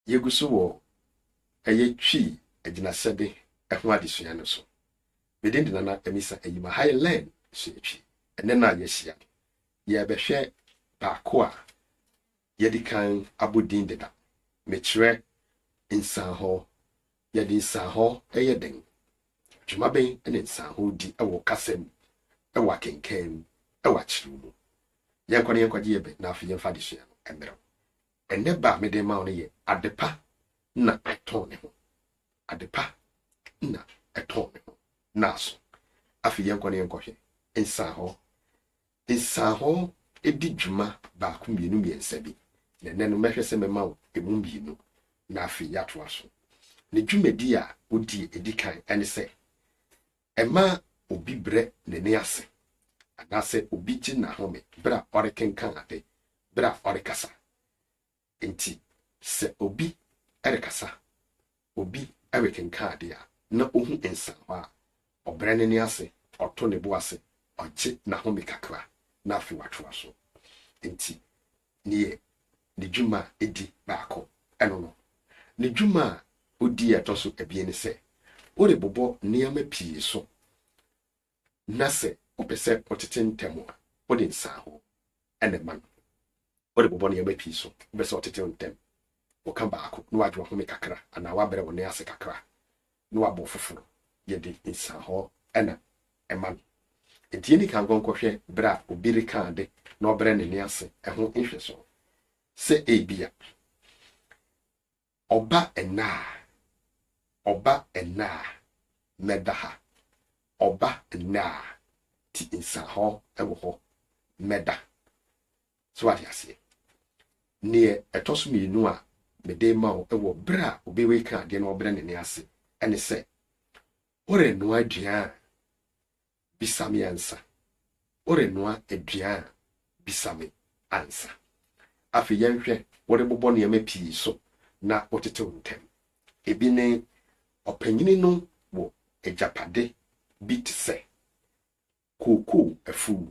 yeguso wo eye twi agyinasɛde ɛho adesua no so medin de nana emisa ayima highland so twi ene na yɛhyia ye bɛhwɛ baako a yɛdi kan abodin deda mekyerɛ Nsanhɔ yɛdi Nsanhɔ ɛyɛ den dwumaben ene Nsanhɔ di ɛwɔ kasam ɛwɔ kenkan ɛwɔ akyiriw mu yɛnkɔgye yɛbɛ na afi yɛmfa adesua no ɛmmerɛ ene ba mede ma wo no yɛ adepa na ɛtɔn ne ho adepa na ɛtɔn ne ho naso afi yɛnkɔhwɛ Nsanhɔ edi dwuma baako mmienu mmiɛnsa bi na nne no mɛhwɛ sɛ mɛma wo emu mmienu na afi yɛatoa so ne dwumadi a odi edi kan ɛne sɛ ɛma obi brɛ n'ani ase anase obi gye n'ahome bra ɔrekenkan ade bra ɔrekasa enti sɛ obi ɛrekasa obi ɛrekenkan ade a na ohu Nsanhɔ a ɔbrɛ n'ani ase ɔto ne bo ase ɔgye n'ahome kakra na afi watoa so enti ne dwuma edi baako ɛno no ne dwuma a odi ɛtɔ so ebie ne sɛ ore bobɔ nneɛma pii so na sɛ wopɛ sɛ ɔtete ntɛm a wode Nsanhɔ ɛne ma no ore bobɔ nneɛma pii so wopɛ sɛ ɔtete ntɛm woka baako na wadwo home kakra anaa wabrɛ wo ne ase kakra na wabɔ foforo yɛde Nsanhɔ ɛna ɛma no enti ni kan nkɔhwɛ bra obi reka ade na ɔbrɛ ne ne ase ɛho nhwɛ so sɛ ebia ɔba ɛna mɛda ha ɔba ɛna ti Nsanhɔ ɛwɔ hɔ mɛda so ade ase ne ɛtɔ so mmienu a mede ma wo ɛwɔ bra obi reka ade na ɔbrɛ ne ne ase ɛne sɛ ore no aduan bisame ansa ore noa aduan bisame ansa afi yɛnhwɛ wore bobɔ nneɛma pii so na wotetew ntɛm ebi ne ɔpanyini no wɔ agyapade bi te sɛ kookoo afuw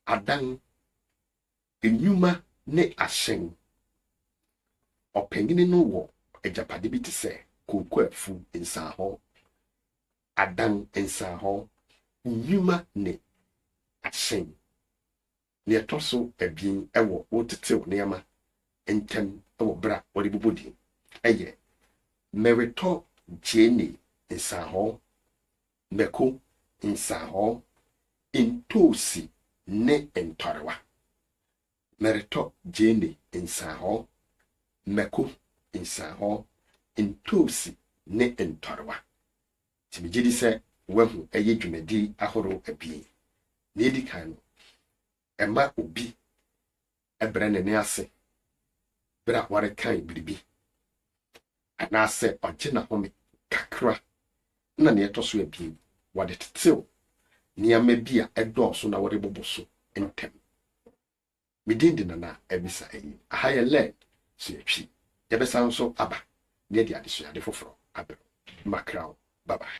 adan enyuma ne ahyɛn ɔpanyini no wɔ agyapade bi te sɛ kookoo afuw Nsanhɔ adan Nsanhɔ nyuma ne ahyɛn ne ɛtɔ so abien ɛwɔ wotetew nneɛma ntɛm ɛwɔ bra wɔde bobɔdin ɛyɛ meretɔ gyene Nsanhɔ mɛko Nsanhɔ ntoosi ne ntɔrewa meretɔ gyene Nsanhɔ mɛko Nsanhɔ ntoosi ne ntɔrewa timigye di sɛ wahu ɛyɛ dwumadi ahoro abien na edi kan no ɛma obi ɛbrɛ ne ne ase bra wɔrekan biribi anaasɛ ɔgye n'ahome kakra na ne ɛtɔ so abien wɔde tetew nneɛma bi a ɛdɔɔso na wɔde bobɔ so ntɛm medin de nana ebisa ayi aha yɛ lɛ so yɛtwi yɛbɛsan so aba ne yɛde adesuade foforɔ abɛn makraw bye bye.